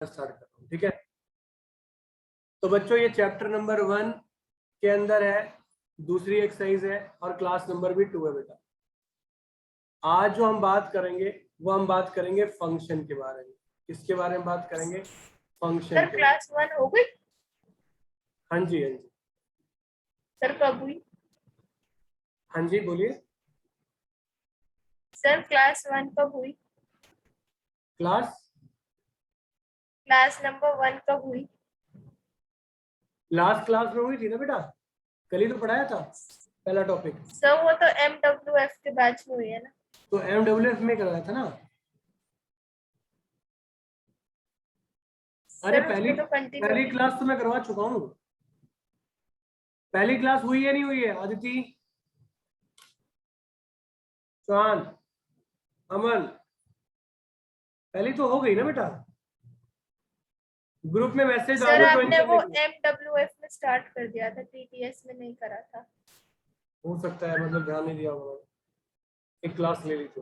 Start कर रहा हूँ, ठीक है। तो बच्चों ये चैप्टर नंबर 1 के अंदर है, दूसरी एक्सरसाइज है और क्लास नंबर भी 2 है बेटा। आज जो हम बात करेंगे वो हम बात करेंगे फंक्शन के बारे में। किसके बारे में बात करेंगे? फंक्शन सर के। क्लास 1 हो गई? हाँ जी, हाँ जी, सर कब हुई? हाँ जी, बोलिए। सर क्लास 1 कब हुई? क्लास क्लास नंबर 1 कब हुई? लास्ट क्लास में हुई थी ना बेटा, कल ही तो पढ़ाया था पहला टॉपिक। सर वो तो MWF के बैच में हुई है ना। तो MWF में कराया था ना। अरे सर पहली उसमें तो कंटिन्यू। पहली क्लास तो मैं करवा चुका हूँ। पहली क्लास हुई है नहीं हुई है? आदिति, चौहान, अमन, पहली तो हो गई ना बेटा। ग्रुप में मैसेज डाल सर दो ज्वाइन आपने करने वो के लिए। MWF में स्टार्ट कर दिया था, TTS में नहीं करा था। हो सकता है, मतलब ध्यान नहीं दिया होगा, एक क्लास ले ली थी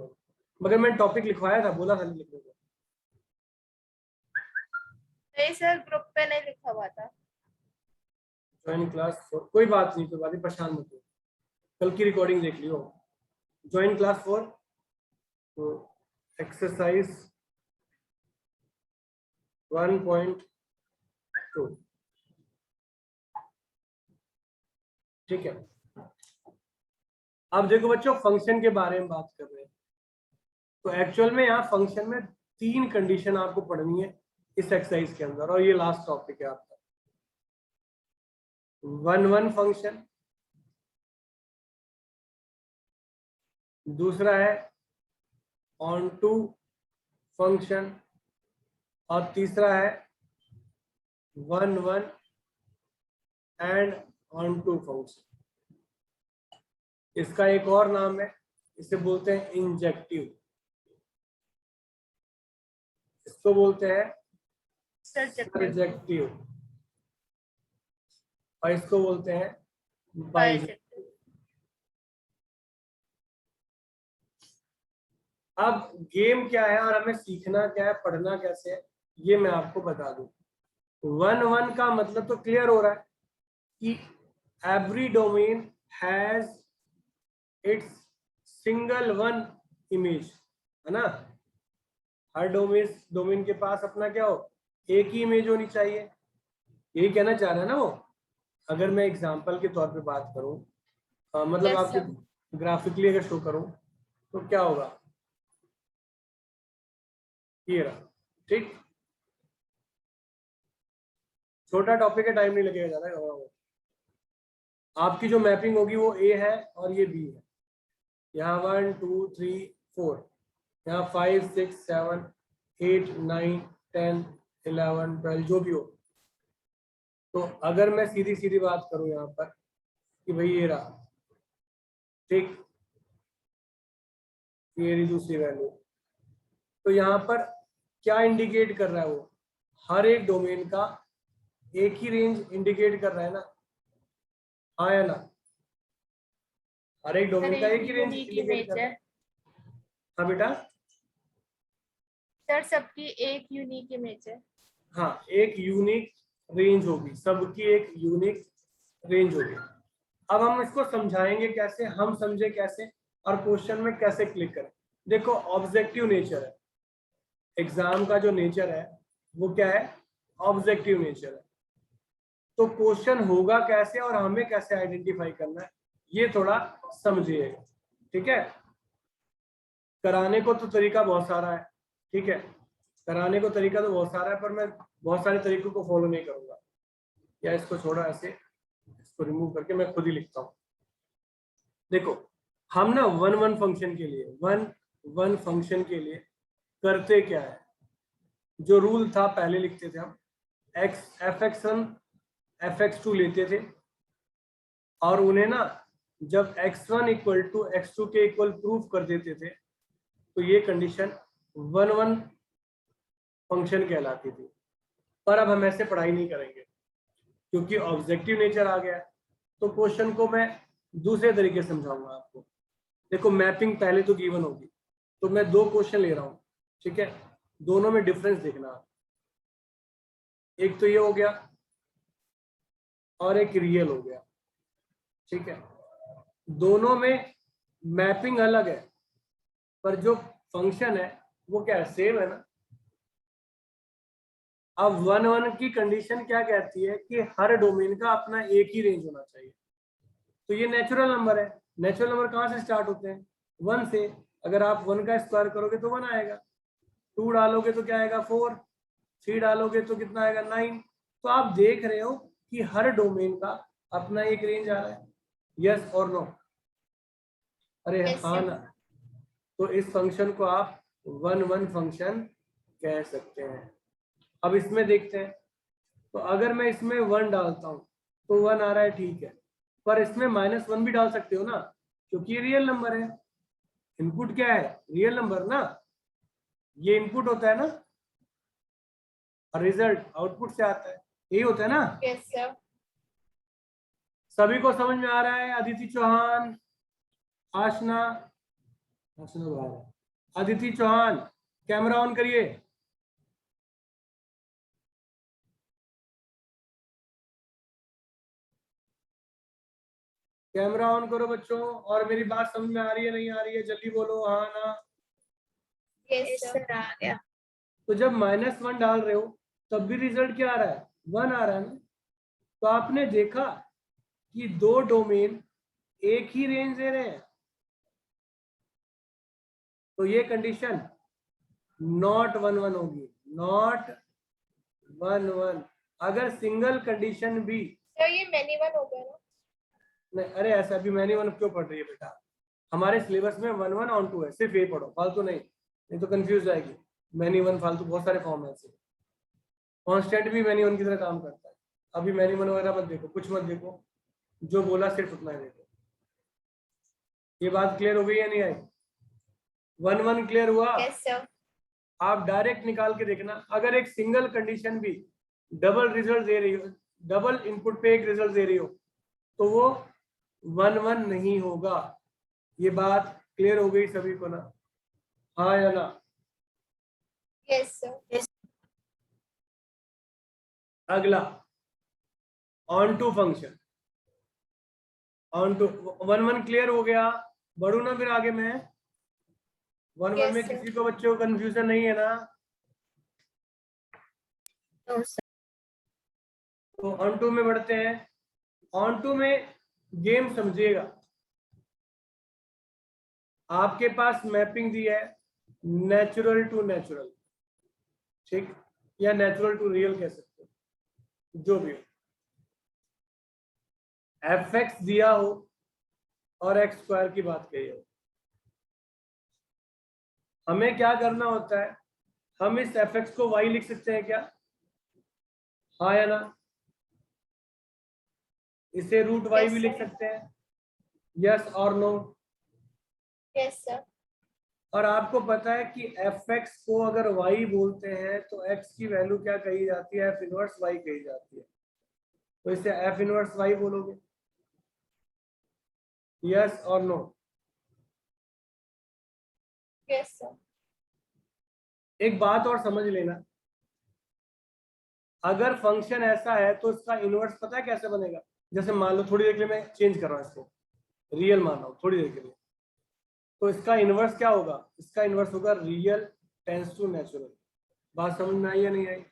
मगर मैंने टॉपिक लिखवाया था, बोला था लिखने को। नहीं सर, ग्रुप पे नहीं लिखा हुआ था। ज्वाइन क्लास 4, कोई बात नहीं, कोई बात नहीं, परेशान मत हो, कल की रिकॉर्डिंग देख लियो। ज्वाइन क्लास 4, तो एक्सरसाइज 1.2, ठीक है। अब देखो बच्चों, फंक्शन के बारे में बात कर रहे हैं। तो एक्चुअल में यहाँ फंक्शन में 3 कंडीशन आपको पढ़नी है इस एक्सरसाइज के अंदर, और ये लास्ट टॉपिक है आपका। 1-1 फंक्शन, दूसरा है ऑन टू फंक्शन, और तीसरा है 1-1 एंड ऑन टू फंक्शन। इसका एक और नाम है, इसे बोलते हैं इंजेक्टिव, इसको बोलते हैं सर्जेक्टिव। सर्जेक्टिव, और इसको बोलते हैं बाइजेक्टिव। बाइजेक्टिव। अब गेम क्या है और हमें सीखना क्या है, पढ़ना कैसे है, ये मैं आपको बता दूं। 1-1 का मतलब तो क्लियर हो रहा है कि every domain has its single one image, है ना। हर डोमेन के पास अपना क्या हो, एक ही इमेज होनी चाहिए, यही कहना चाह रहा है ना वो। अगर मैं एग्जांपल के तौर पे बात करूं, मतलब यस सर। आपको ग्राफिकली अगर शो करूं, तो क्या होगा, ये रहा, ठीक। छोटा टॉपिक है, टाइम नहीं लगेगा ज्यादा, घबराओ। आपकी जो मैपिंग होगी वो ए है और ये बी है। यहाँ 1 2 3 4, यहाँ 5 6 7 8 9 10 11 12 जो भी हो। तो अगर मैं सीधी सीधी बात करूं यहाँ पर कि भाई ये रहा, ठीक, ये रही दूसरी वैल्यू, तो यहाँ पर क्या इंडिकेट कर रहा है वो, हर एक डोमेन का एक ही रेंज इंडिकेट कर रहा है ना, हाँ या ना। हर एक सर डोमेन का एक एक ही रेंज यूनिक इंडिकेट कर इमेज रहा है। है। हाँ बेटा, सर सबकी एक यूनिक इमेज है। हाँ एक यूनिक रेंज होगी, सबकी एक यूनिक रेंज होगी। अब हम इसको समझाएंगे कैसे, हम समझे कैसे, और क्वेश्चन में कैसे क्लिक करें। देखो ऑब्जेक्टिव नेचर है एग्जाम का, जो नेचर है वो क्या है, ऑब्जेक्टिव नेचर है। तो क्वेश्चन होगा कैसे और हमें कैसे आइडेंटिफाई करना है, ये थोड़ा समझिएगा, ठीक है। कराने को तो तरीका बहुत सारा है, ठीक है, कराने को तरीका तो बहुत सारा है, पर मैं बहुत सारे तरीकों को फॉलो नहीं करूंगा। या इसको छोड़ा ऐसे, इसको रिमूव करके मैं खुद ही लिखता हूँ। देखो हम ना 1-1 फंक्शन के लिए 1-1 फंक्शन के लिए करते क्या है, जो रूल था पहले लिखते थे हम, fx1 fx2 लेते थे, और उन्हें ना जब x1 इक्वल टू x2 के इक्वल प्रूफ कर देते थे, तो ये कंडीशन 1-1 फंक्शन कहलाती थी। पर अब हम ऐसे पढ़ाई नहीं करेंगे, क्योंकि ऑब्जेक्टिव नेचर आ गया है। तो क्वेश्चन को मैं दूसरे तरीके से समझाऊंगा आपको। देखो मैपिंग पहले तो गिवन होगी, तो मैं 2 क्वेश्चन ले रहा हूँ, ठीक है, दोनों में डिफरेंस देखना। एक तो ये हो गया और एक रियल हो गया, ठीक है। दोनों में मैपिंग अलग है पर जो फंक्शन है वो क्या है, सेम है ना। अब 1 1 की कंडीशन क्या कहती है कि हर डोमेन का अपना एक ही रेंज होना चाहिए। तो ये नेचुरल नंबर है। नेचुरल नंबर कहाँ से स्टार्ट होते हैं, 1 से। अगर आप 1 का स्क्वायर करोगे तो 1 आएगा, 2 डालोगे तो क्या आएगा 4, 3 डालोगे तो कितना आएगा 9। तो आप देख रहे हो कि हर डोमेन का अपना एक रेंज आ रहा है, यस और नो। अरे Yes, हाँ sir. ना। तो इस फंक्शन को आप 1 1 फंक्शन कह सकते हैं। अब इसमें देखते हैं, तो अगर मैं इसमें 1 डालता हूं तो 1 आ रहा है, ठीक है। पर इसमें -1 भी डाल सकते हो ना, क्योंकि ये रियल नंबर है। इनपुट क्या है, रियल नंबर ना, ये इनपुट होता है ना, और रिजल्ट आउटपुट से आता है, यही होता है ना। Yes, sir. सभी को समझ में आ रहा है? अदिति चौहान, आशना, आशना बाहर है। अदिति चौहान, कैमरा ऑन करिए। कैमरा ऑन करो बच्चों। और मेरी बात समझ में आ रही है, नहीं आ रही है, जल्दी बोलो हाँ ना। Yes, Yes, sir. sir, आ गया। तो जब -1 डाल रहे हो तब भी रिजल्ट क्या आ रहा है, 1 आ रहा है ना। तो आपने देखा कि दो डोमेन एक ही रेंज दे रहे हैं, तो ये कंडीशन नॉट 1 1 होगी, नॉट 1 1। अगर सिंगल कंडीशन भी तो ये मैनी वन हो गया ना। नहीं, अरे ऐसा भी मैंने 1 क्यों पढ़ रही है बेटा, हमारे सिलेबस में 1 1 ऑन 2 है, सिर्फ ये पढ़ो, फालतू नहीं तो कंफ्यूज जाएगी। मैनी 1 फालतू बहुत सारे फॉर्म है ऐसे। कांस्टेंट भी मैनी 1 की तरह काम करता है। अभी मैनी 1 वगैरह मत देखो, कुछ मत देखो, जो बोला सिर्फ उतना ही देखो। ये बात क्लियर हो गई या नहीं आई? 1 1 क्लियर हुआ? Yes, sir. आप डायरेक्ट निकाल के देखना, अगर एक सिंगल कंडीशन भी डबल रिजल्ट दे रही हो, डबल इनपुट पे एक रिजल्ट दे रही हो, तो वो 1 1 नहीं होगा। ये बात क्लियर हो गई सभी को ना, हाँ या ना? Yes, sir. Yes, अगला onto function, onto 1 1 clear हो गया। बढ़ू ना फिर आगे मैं? 1 1 Yes, में sir. किसी को बच्चों को कंफ्यूजन नहीं है ना? no, sir. तो ऑन टू में बढ़ते हैं। ऑन टू में गेम समझिएगा, आपके पास मैपिंग दी है नेचुरल टू नेचुरल, ठीक, या नेचुरल टू रियल कह सकते हो, जो भी हो। fx दिया हो और x स्क्वायर की बात कही हो, हमें क्या करना होता है, हम इस fx को y लिख सकते हैं क्या, हाँ या ना? इसे रूट y Yes, भी लिख sir. सकते हैं, यस और नो? Yes, sir. और आपको पता है कि fx को अगर y बोलते हैं तो x की वैल्यू क्या कही जाती है, f इनवर्स y कही जाती है। तो इसे f इनवर्स y बोलोगे, यस और नो? Yes, sir. एक बात और समझ लेना, अगर फंक्शन ऐसा है तो इसका इनवर्स पता है कैसे बनेगा। जैसे मान लो, थोड़ी देर के लिए मैं चेंज कर रहा हूँ इसको, रियल मान रहा हूँ थोड़ी देर के लिए, तो इसका इनवर्स क्या होगा, इसका इनवर्स होगा रियल टेंस टू नेचुरल। बात समझ में आई या नहीं आई?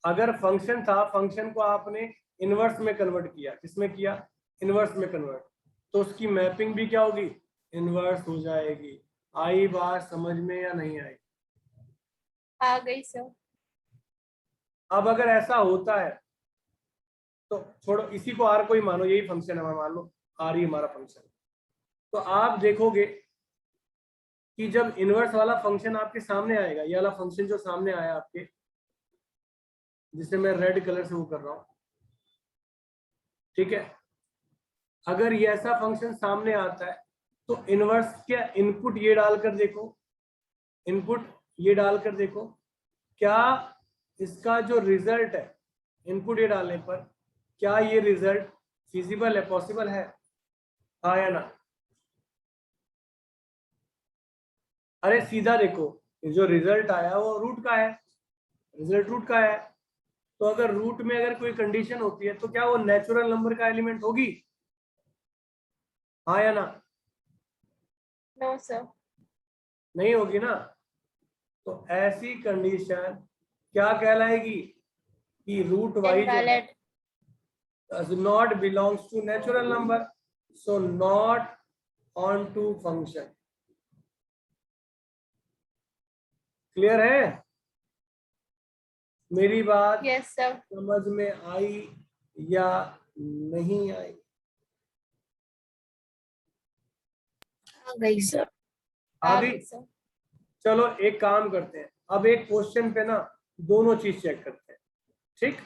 अगर फंक्शन था, फंक्शन को आपने इनवर्स में कन्वर्ट किया, किसमें किया, इनवर्स में कन्वर्ट, तो उसकी मैपिंग भी क्या होगी, इनवर्स हो जाएगी। आई बात समझ में या नहीं आई? आ गई सर। अब अगर ऐसा होता है तो छोड़ो, इसी को आर कोई मानो, यही फंक्शन है, मान लो आर ही हमारा फंक्शन। तो आप देखोगे कि जब इनवर्स वाला फंक्शन आपके सामने आएगा, ये वाला फंक्शन जो सामने आया आपके, जिसे मैं रेड कलर से वो कर रहा हूं, ठीक है, अगर ये ऐसा फंक्शन सामने आता है तो इनवर्स क्या, इनपुट ये डालकर देखो, इनपुट ये डालकर देखो, क्या इसका जो रिजल्ट है इनपुट ये डालने पर, क्या ये रिजल्ट फिजिबल है, पॉसिबल है, हाँ या ना? अरे सीधा देखो, जो रिजल्ट आया वो रूट का है, रिजल्ट रूट का है, तो अगर रूट में अगर कोई कंडीशन होती है तो क्या वो नेचुरल नंबर का एलिमेंट होगी? हाँ या ना? No sir. नहीं होगी ना। तो ऐसी कंडीशन क्या कहलाएगी कि रूट वाई जो है invalid. does not belongs to natural number, so not on to function. Clear है? मेरी बात यस सर। समझ में आई या नहीं आई? आ गई सर। आ गई? सर। चलो एक काम करते हैं, अब एक क्वेश्चन पे ना दोनों चीज चेक करते हैं, ठीक?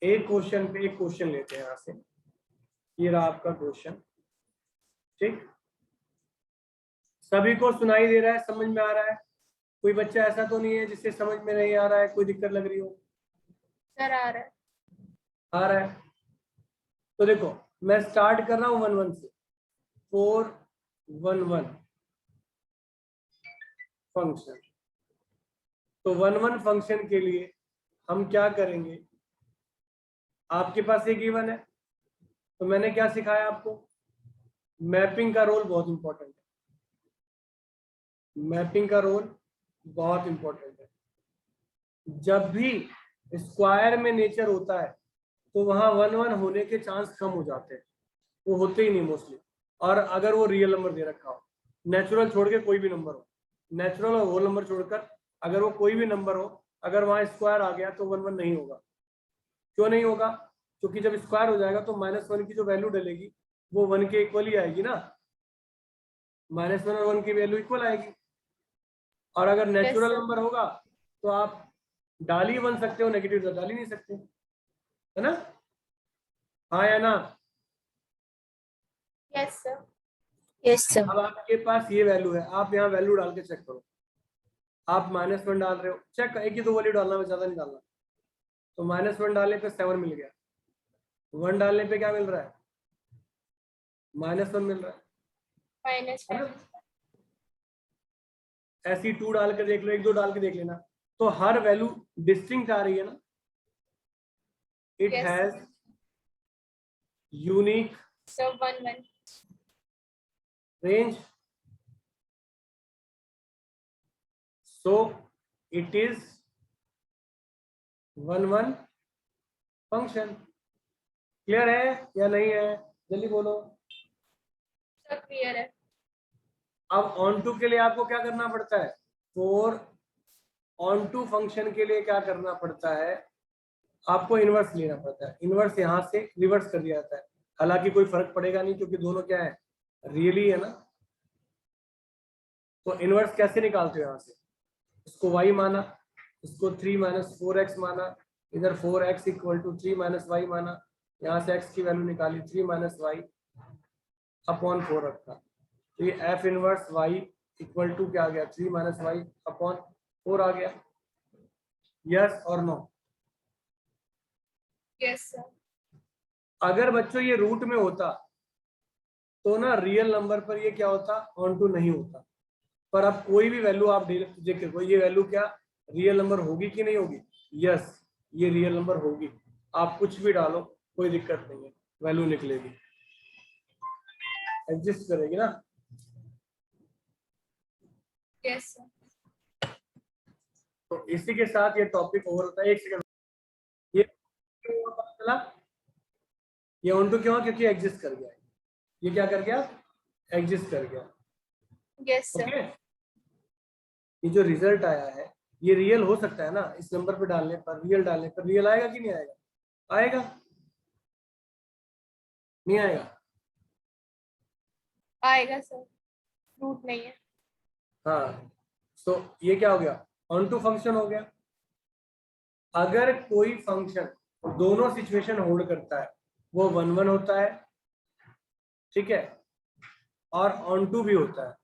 एक क्वेश्चन पे एक क्वेश्चन लेते हैं यहां से, ये रहा आपका क्वेश्चन, ठीक? सभी को सुनाई दे रहा है, समझ में आ रहा है? कोई बच्चा ऐसा तो नहीं है जिससे समझ में नहीं आ रहा है, कोई दिक्कत लग रही हो? सर आ रहा है। आ रहा है। तो देखो मैं स्टार्ट कर रहा हूं 1 1 से। 4 1 1 फंक्शन। तो 1 1 फंक्शन के लिए हम क्या करेंगे? आपके पास ये गिवन है, तो मैंने क्या सिखाया आपको? मैपिंग का रोल बहुत इंपॉर्टेंट है। मैपिंग का रोल बहुत इंपॉर्टेंट है। जब भी स्क्वायर में नेचर होता है तो वहां 1 1 होने के चांस कम हो जाते हैं, वो होते ही नहीं मोस्टली। और अगर वो रियल नंबर दे रखा हो, नेचुरल छोड़ के कोई भी नंबर हो, नेचुरल और होल नंबर छोड़कर अगर वो कोई भी नंबर हो, अगर वहां स्क्वायर आ गया तो 1 1 नहीं होगा। क्यों नहीं होगा? क्योंकि जब स्क्वायर हो जाएगा तो -1 की जो वैल्यू डलेगी वो 1 के इक्वल ही आएगी ना। -1 और 1 की वैल्यू इक्वल आएगी। और अगर नेचुरल sir. नंबर होगा तो आप डाल ही बन सकते हो, नेगेटिव तो डाल ही नहीं सकते, है ना? हाँ या ना? Yes sir. Yes sir. अब आपके पास ये वैल्यू है, आप यहाँ वैल्यू डाल के चेक करो। आप -1 डाल रहे हो, चेक एक ही तो वैल्यू डालना, ज्यादा नहीं डालना। तो -1 डालने पे 7 मिल गया, 1 डालने पे क्या मिल रहा है? -1 मिल रहा माइनस है ना? ऐसी 2 डाल के देख लो, 1 2 डाल के देख लेना, तो हर वैल्यू डिस्टिंक्ट आ रही है ना। It has unique sir 1 1 range, so it is 1 1 function. Clear है या नहीं है? जल्दी बोलो। सर क्लियर है। अब ऑन टू के लिए आपको क्या करना पड़ता है? फॉर ऑन टू फंक्शन के लिए क्या करना पड़ता है? आपको इनवर्स लेना पड़ता है। इनवर्स यहाँ से रिवर्स कर दिया जाता है, हालांकि कोई फर्क पड़ेगा नहीं क्योंकि दोनों क्या है? रियली है ना। तो इनवर्स कैसे निकालते हो? यहाँ से इसको y माना, इसको 3 - 4x माना, इधर 4x = 3 - y माना, यहाँ से x की वैल्यू निकाली 3 - y अपॉन 4 रखा। तो ये f इनवर्स y = क्या आ गया? 3 - y अपॉन 4 आ गया। यस और नो? Yes sir. अगर बच्चों ये रूट में होता तो ना रियल नंबर पर ये क्या होता? ऑन टू नहीं होता। पर अब कोई भी वैल्यू आप देखो, ये वैल्यू क्या रियल नंबर होगी कि नहीं होगी? यस, ये रियल नंबर होगी। आप कुछ भी डालो कोई दिक्कत नहीं है, वैल्यू निकलेगी, एग्जिस्ट करेगी ना। Yes sir. तो इसी के साथ ये टॉपिक ओवर होता है। एक सेकंड, ये पता चला ये ऑन टू क्यों? क्योंकि एग्जिस्ट कर गया। ये क्या कर गया? एग्जिस्ट कर गया। Yes sir. ओके, ये जो रिजल्ट आया है ये रियल हो सकता है ना। इस नंबर पे डालने पर, रियल डालने पर रियल आएगा कि नहीं आएगा? आएगा, नहीं आएगा? आएगा सर, रूट नहीं है। हाँ, तो ये क्या हो गया? ऑन टू फंक्शन हो गया। अगर कोई फंक्शन दोनों सिचुएशन होल्ड करता है वो 1 1 होता है, ठीक है, और ऑन टू भी होता है,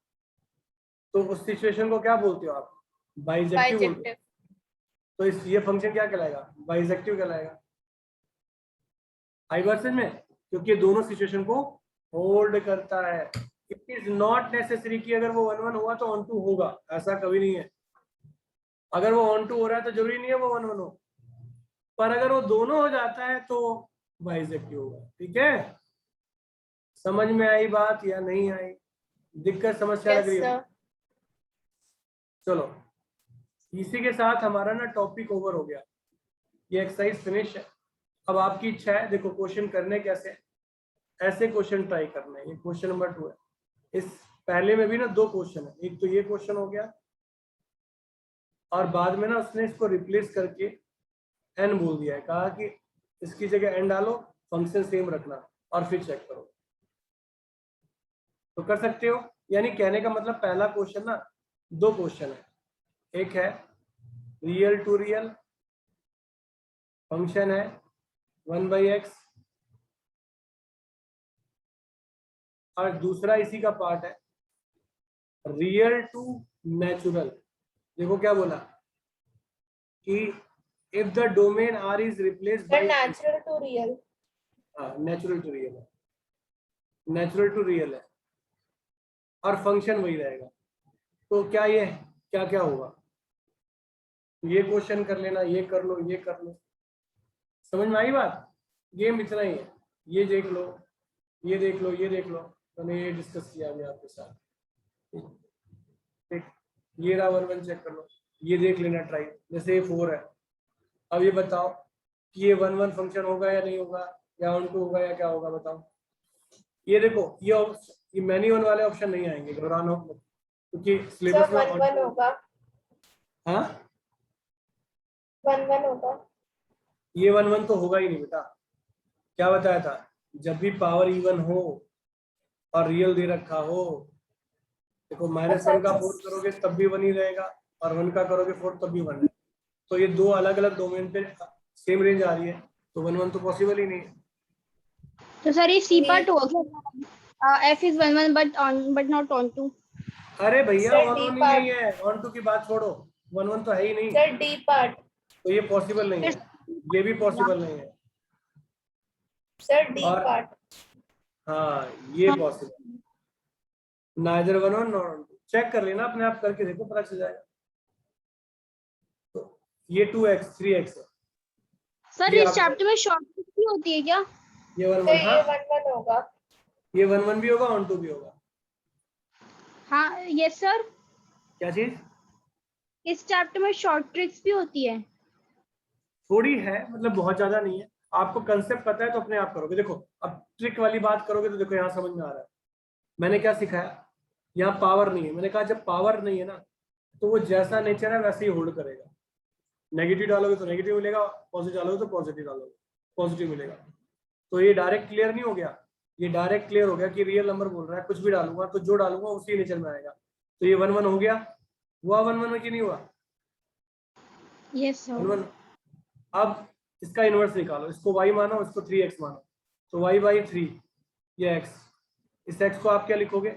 तो उस सिचुएशन को क्या बोलते हो आप? बाइजेक्टिव बोलते हो। तो इस ये फंक्शन क्या कहलाएगा? बाइजेक्टिव कहलाएगा। आई बात समझ में? क्योंकि ये दोनों सिचुएशन को होल्ड करता है। इट इज नॉट नेसेसरी कि अगर वो 1 1 हुआ तो ऑन टू होगा, ऐसा कभी नहीं है। अगर वो ऑन टू हो रहा है तो जरूरी नहीं है वो 1 1 हो, पर अगर वो दोनों हो जाता है तो बाइसेक्टिव होगा। ठीक है, समझ में आई बात या नहीं आई? दिक्कत समस्या लग यस रही है? सर। चलो, इसी के साथ हमारा ना टॉपिक ओवर हो गया, ये एक्सरसाइज फिनिश है। अब आपकी इच्छा है, देखो क्वेश्चन करने कैसे हैं। ऐसे क्वेश्चन ट्राई करना है। ये क्वेश्चन नंबर 2 है। इस पहले में भी ना 2 क्वेश्चन है, एक तो ये क्वेश्चन हो गया और बाद में ना उसने इसको रिप्लेस करके एन बोल दिया है, कहा कि इसकी जगह एन डालो, फंक्शन सेम रखना और फिर चेक करो। तो कर सकते हो, यानी कहने का मतलब पहला क्वेश्चन ना 2 क्वेश्चन है, एक है रियल टू रियल फंक्शन है 1/x और दूसरा इसी का पार्ट है रियल टू नेचुरल। देखो क्या बोला कि if the domain R is replaced sir by, natural to real. Natural to real है, नेचुरल टू रियल है और फंक्शन वही रहेगा। तो क्या ये क्या क्या होगा, ये क्वेश्चन कर लेना, ये कर लो, ये कर लो। समझ में आई बात? गेम इतना ही है, ये देख लो, ये देख लो, ये देख लो, मैंने ये डिस्कस किया अभी आपके साथ। ठीक, ये रहा 1 1 चेक कर लो, ये देख लेना ट्राई। जैसे ये 4 है, अब ये बताओ कि ये 1 1 फंक्शन होगा या नहीं होगा, या 1 2 होगा या क्या होगा, बताओ। ये देखो ये मैनी वन वाले ऑप्शन नहीं आएंगे, घबराना मत, क्योंकि सिलेबस सर में 1 1 होगा। हाँ 1 1 होगा। ये 1 1 तो होगा ही नहीं बेटा, क्या बताया था, जब भी पावर इवन हो और रियल दे रखा हो। देखो -1 का 4 करोगे तब भी 1 ही रहेगा और 1 का करोगे 4 तब भी 1 है। तो ये 2 अलग अलग डोमेन पे सेम रेंज आ रही है, तो 1 1 तो पॉसिबल ही नहीं है। तो सर ये सी पार्ट हो गया, F is 1 1 but not onto. अरे भैया सर 1 डी 1 ही पार्ट। नहीं है, 1 2 की बात छोड़ो, 1 1 तो है ही नहीं, सर डी पार्ट। तो ये पॉसिबल नहीं है, ये भी पॉसिबल नहीं है। सर डी और पार्ट। हाँ ये पॉसिबल, नाइदर 1 1 नॉट 1 2। चेक कर लेना, अपने आप करके देखो, पता चल जाएगा। तो ये 2x 3x है। सर ये इस आपको चैप्टर में शॉर्टकट भी होती है क्या? ये 1 सर 1 हाँ, ये 1 1 होगा। ये 1 1 भी होगा, 1 2 भी होगा। हाँ यस सर, क्या चीज? इस चैप्टर में शॉर्ट ट्रिक्स भी होती है। थोड़ी है, मतलब बहुत ज्यादा नहीं है। आपको कंसेप्ट पता है तो अपने आप करोगे। देखो अब ट्रिक वाली बात करोगे तो देखो यहाँ समझ में आ रहा है। मैंने क्या सिखाया, यहाँ पावर नहीं है, मैंने कहा जब पावर नहीं है ना तो वो जैसा नेचर है वैसे ही होल्ड करेगा। नेगेटिव डालोगे तो नेगेटिव मिलेगा, पॉजिटिव डालोगे तो पॉजिटिव डालोगे, पॉजिटिव मिलेगा। तो ये डायरेक्ट क्लियर नहीं हो गया, ये डायरेक्ट क्लियर हो गया कि रियल नंबर बोल रहा है, कुछ भी डालूंगा तो जो डालूंगा उसी नेचर में आएगा। तो ये 1 1 हो गया, हुआ 1 1 में कि नहीं हुआ? Yes 1 sir. 1। अब इसका इनवर्स निकालो, इसको y मानो, इसको 3x मानो, तो y/3 ये x, इस x को आप क्या लिखोगे,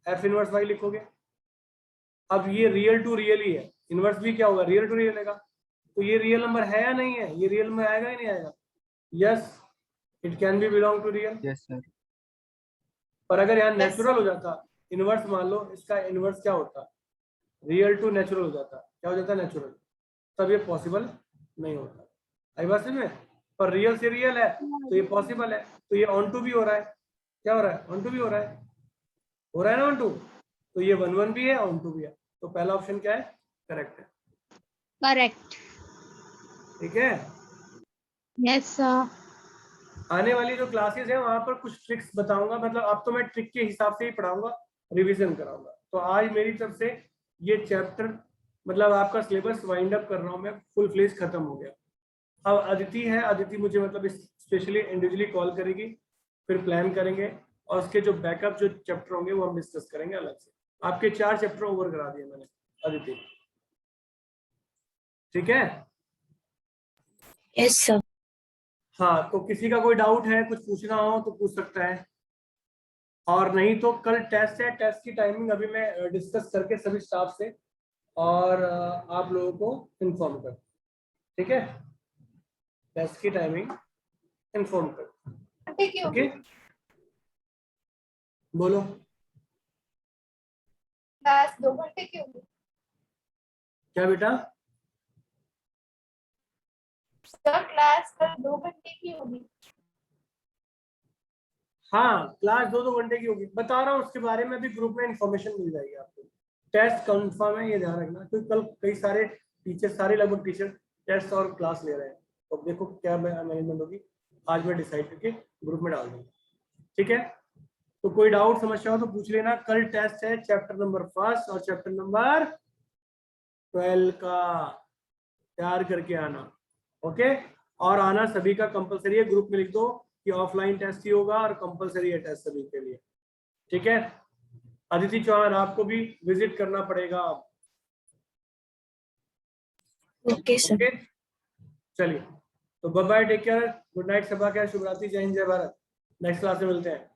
f इनवर्स y लिखोगे। अब ये रियल टू रियल ही है, इनवर्स भी क्या होगा, रियल टू रियल रहेगा। तो ये रियल नंबर है या नहीं है, ये रियल में आएगा या नहीं आएगा? Yes, it can be belong to real. Yes sir. पर अगर यहाँ Yes, नेचुरल sir. हो जाता, इनवर्स मान लो, इसका इनवर्स क्या होता, रियल टू नेचुरल हो जाता, क्या हो जाता, नेचुरल, तब ये पॉसिबल नहीं होता। आई बात समझ में? पर रियल से रियल है तो ये पॉसिबल है, तो ये ऑन टू भी हो रहा है, क्या हो रहा है, ऑन टू भी हो रहा है, हो रहा है ना ऑन टू। तो ये 1 1 भी है, ऑन टू भी है, तो पहला ऑप्शन क्या है, करेक्ट है। करेक्ट। ठीक है, यस सर। आने वाली जो क्लासेस है वहां पर कुछ ट्रिक्स बताऊंगा, मतलब अब तो मैं ट्रिक के हिसाब से ही पढ़ाऊंगा, रिवीजन कराऊंगा। तो आज मेरी तरफ से ये चैप्टर, मतलब आपका सिलेबस वाइंड अप कर रहा हूँ मैं, फुल फ्लेज खत्म हो गया। अब अदिति है, अदिति मुझे मतलब स्पेशली इंडिविजुअली कॉल करेगी, फिर प्लान करेंगे और उसके जो बैकअप जो चैप्टर होंगे वो हम डिस्कस करेंगे अलग से। आपके 4 चैप्टर ओवर करा दिए मैंने अदिति, ठीक है? Yes sir. हाँ, तो किसी का कोई डाउट है, कुछ पूछना हो तो पूछ सकता है, और नहीं तो कल टेस्ट है, टेस्ट की टाइमिंग अभी मैं डिस्कस करके सभी स्टाफ से और आप लोगों को इन्फॉर्म कर, ठीक है? टेस्ट की टाइमिंग इन्फॉर्म कर, ओके? बोलो। क्लास 2 घंटे की होगी। क्या बेटा? सर क्लास कल 2 घंटे की होगी। हाँ क्लास 2-2 घंटे की होगी, बता रहा हूँ उसके बारे में भी ग्रुप में इंफॉर्मेशन मिल जाएगी आपको। टेस्ट कंफर्म है, ये ध्यान रखना, क्योंकि कल कई सारे टीचर, सारे लगभग टीचर टेस्ट और क्लास ले रहे हैं, तो देखो क्या मैनेजमेंट होगी, आज मैं डिसाइड करके ग्रुप में डाल दूंगा। ठीक है, तो कोई डाउट समस्या हो तो पूछ लेना। कल टेस्ट है चैप्टर नंबर 1 और चैप्टर नंबर 12 का, तैयार करके आना। ओके, और आना सभी का कंपलसरी है, ग्रुप में लिख दो कि ऑफलाइन टेस्ट ही होगा और कंपलसरी है टेस्ट सभी के लिए। ठीक है, अदिति चौहान आपको भी विजिट करना पड़ेगा। Okay sir. ओके, चलिए तो bye bye, take care, good night, सबा खैर, शुभ रात्रि, जय हिंद, जय भारत। नेक्स्ट क्लास में मिलते हैं।